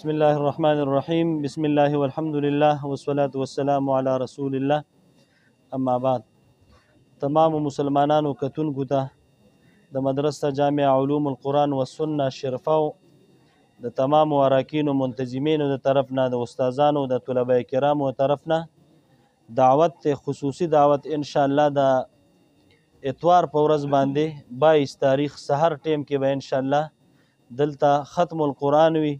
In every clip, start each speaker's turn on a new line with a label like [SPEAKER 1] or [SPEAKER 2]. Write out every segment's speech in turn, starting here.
[SPEAKER 1] بسم الله الرحمن الرحیم. بسم الله والحمد لله والصلاة والسلام علی رسول الله. اما بعد، تمام مسلمانانو کتونکو ته د مدرسه جامع علوم القرآن والسنه شرفاو د تمام اراکینو منتظمینو د طرف نه، د استادانو د طلبه کرامو طرف نه دعوت، خصوصي دعوت ان شاء الله د اتوار په ورځ باندې 22 تاریخ سحر ټیم کې به ان شاء الله دلته ختم القرآن وي،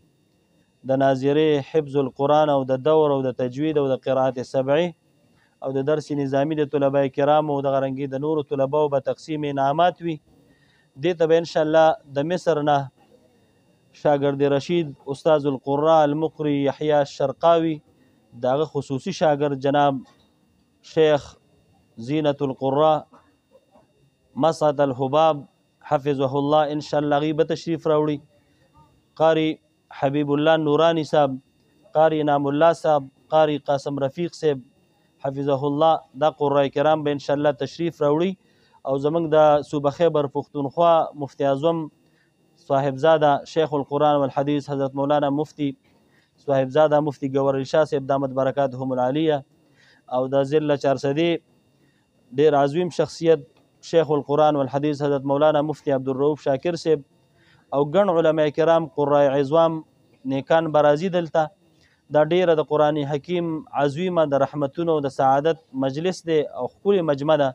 [SPEAKER 1] د ناظرې حفظ القرآن او د دور او د تجوید او د قرائت سبعی او د درس نظامی د طلبه کرامو او د غرنګي د نورو طلباو به تقسیم انعامات وي. دې ته به ان شاء الله د مصر نه شاګرد رشید استاذ القراء المقری یحیی الشرقاوي دغه خصوصي شاګرد جناب شیخ زینت القراء مسعد الحباب حفظه الله ان شاء الله غیبه تشریف راوړي. قاری حبیب الله نورانی صاحب، قاری انعام الله صاحب، قاری قاسم رفیق صاحب حفظه الله دا قرآن کرام به ان شاء الله تشریف راوړي. او زمونږ د صوبه خیبر پښتونخوا مفتی اعظم صاحبزاده شیخ القرآن والحدیث حضرت مولانا مفتی صاحبزاده مفتی گوهر شاه صاحب دامت برکاتهم العالیه او د ضلع چارسدی ډیر عظیم شخصیت شیخ القرآن والحدیث حضرت مولانا مفتی عبدالرؤف شاکر صاحب او ګڼ علماء کرام قرای عظام نیکان برازي دلته. دا ډیره د قرآن حکیم عظیمه د رحمتونو د سعادت مجلس دی او ښکلې مجمع ده.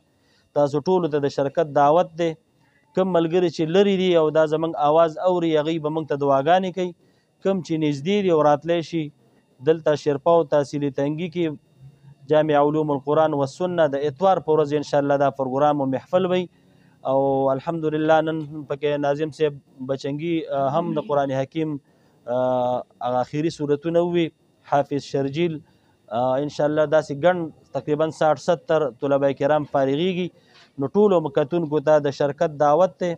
[SPEAKER 1] تاسو ټولو ته د شرکت دعوت دی. کم ملګري چې لرې دي او دا زموږ آواز اوري هغوی به موږ ته دعاګانې کوي. کم چې نږدې دي او راتلی شي دلته شرپا او تحصیلي تنګي کې جامع علوم القرآن والسنه د اتوار په ورځ انشاءالله دا پروګرام و محفل وي. او الحمدلله نن پکې ناظم صاحب بچنګي هم د قرآن حکیم آخري صورتونه وي، حافظ شرجیل ان شاء الله داسې ګڼ تقریبا 60-70 طلبه کرام فارغیږي. نو ټولو کتونکو ته د شرکت دعوت دی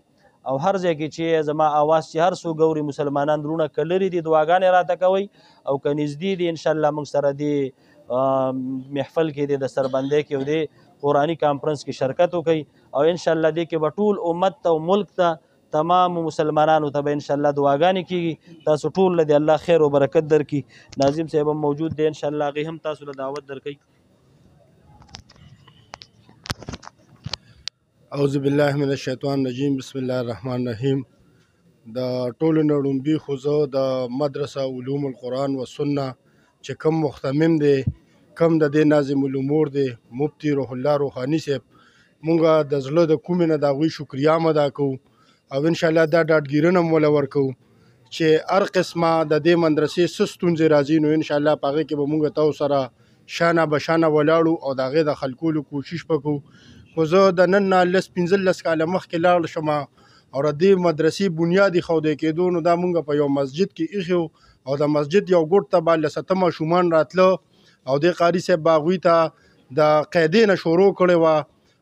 [SPEAKER 1] او هر ځای کې چې زما آواز چې هر څو ګوري مسلمانان درونه که لرې دي دعاګانې راته کوئ او که نږدې دي انشاءالله موږ سره دې محفل کې د سربندۍ کې او د قرآني کانفرنس کې شرکت وکړي او انشاءالله دې کې به ټول امت ته او ملک ته تمام مسلمانانو ته به انشاءالله دعاګانې کېږي. تاسو ټول له دې الله خیر و برکت درکړي. ناظم صاحب هم موجود دی انشاءالله هغې هم تاسو له دعوت درکوي.
[SPEAKER 2] اعوذ بالله من الشیطان الرجیم. بسم الله الرحمن الرحیم. د ټولو نه وړومبي خو زه د مدرسه علوم القرآن والسنه چې کوم مختمم دی، کم د دې ناظم الامور دی مفتی روح الله روحانی صاحب، مونږ د زړه د کومې نه د هغوی شکریه هم ادا کوو او انشاءالله دا ډاډګیرنه هم وله ورکوو چې هر قسمه د دې مدرسې څه ستونزې راځي نو انشاءالله په هغې کې به مونږ تاسو سره شانه بشانه ولاړو او د هغې د خل کولو کوشش به کوو. خو زه د نن نه 15 کاله مخکې لاړ شم او د دې مدرسې بنیاد ایښودی کېدو نو دا مونږ په یو مسجد کې ایښی او د مسجد یو ګوټ ته به 17 ماشومان راتله او دې قاري صاحب به هغوی ته د قاعدې نه شروع کړې وه.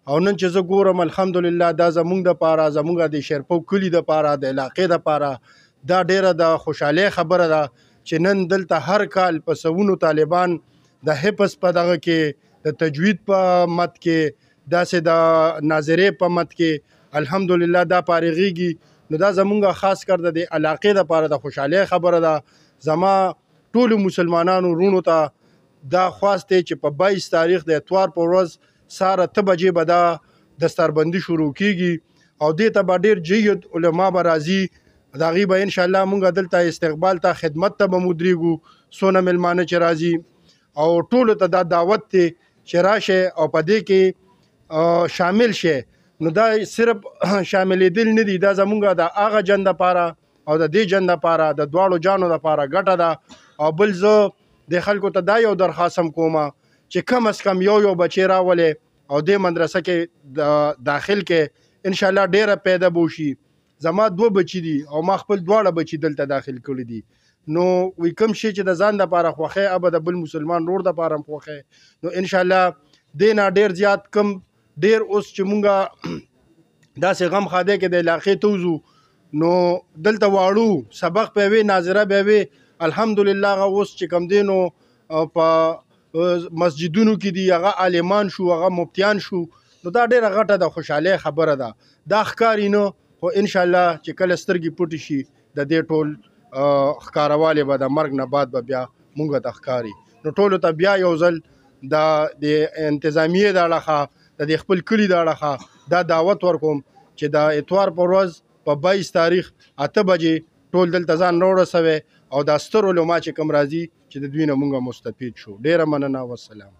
[SPEAKER 2] او نن چې زه ګورم الحمدلله دا زمونږ دپاره، زمونږ د شیرپو کلي دپاره، د علاقې دپاره دا ډیره د خوشحالۍ خبره ده چې نن دلته هر کال په سوونو طالبان د حفظ په دغه کې د تجوید په مد کې داسې د ناظرې په مد کې الحمدلله دا فارغیږي. نو دا زمونږ خاص کر د علاقې دپاره د خوشحالۍ خبره ده. زما ټولو مسلمانانو رونو ته دا خواست دی چې په 22 تاریخ د اتوار په ورځ ساره 8 بجې به دا دستاربندي شروع کیږي او دې ته به ډېر جید علما به راځي. د هغې به انشاءالله مونږ دلته استقبال ته خدمت ته به مدرېږو څونه مېلمانه چې راځي او ټولو ته دا دعوت دی چې راشئ او په دې کې شامل شئ. نو دا صرف شاملېدل نه دي، دا زمونږ د هغه جن دپاره او د دې جن دپاره د دواړو جانو دپاره ګټه ده. او بل زه د خلکو ته دا یو درخواست هم کومه چې کم از کم یو بچی راولئ او دې مدرسه کې داخل کې انشاءالله ډیره پیدا بوشي. زما 2 بچي دي او ما خپل دواړه بچي دلته داخل کړي دي. نو وی کم شي چې د ځان دپاره خوښی هغه به د بل مسلمان رور دپاره هم خوښی. نو انشاءالله دې نه ډېر زیات کم ډېر اوس چې مونږ داسې غم خاده کې د علاقې ته وځو نو دلته واړو سبق به وي، ناظره به وي. الحمدلله هغه اوس چې کوم دی نو په مسجدونو کې دي، هغه عالمان شو، هغه مفتیان شو. نو دا ډیره غټه د خوشحالۍ خبره ده. دا ښکاري نه خو انشاءالله چې کله سترګې پټې شي د دې ټول ښکاروالی به د مرګ نه بعد به بیا مونږ ته ښکاري. نو ټولو ته بیا یو ځل د انتظامیې د اړخه د دې خپل کلي د اړخه دا دعوت ورکوم چې د اتوار په ورځ په 22 تاریخ 8 بجې ټول دلته ځان راورسوئ او دا ستر علما چې کوم راځي چې د دوی نه مونږ مستفید شو. ډېره مننه. والسلام.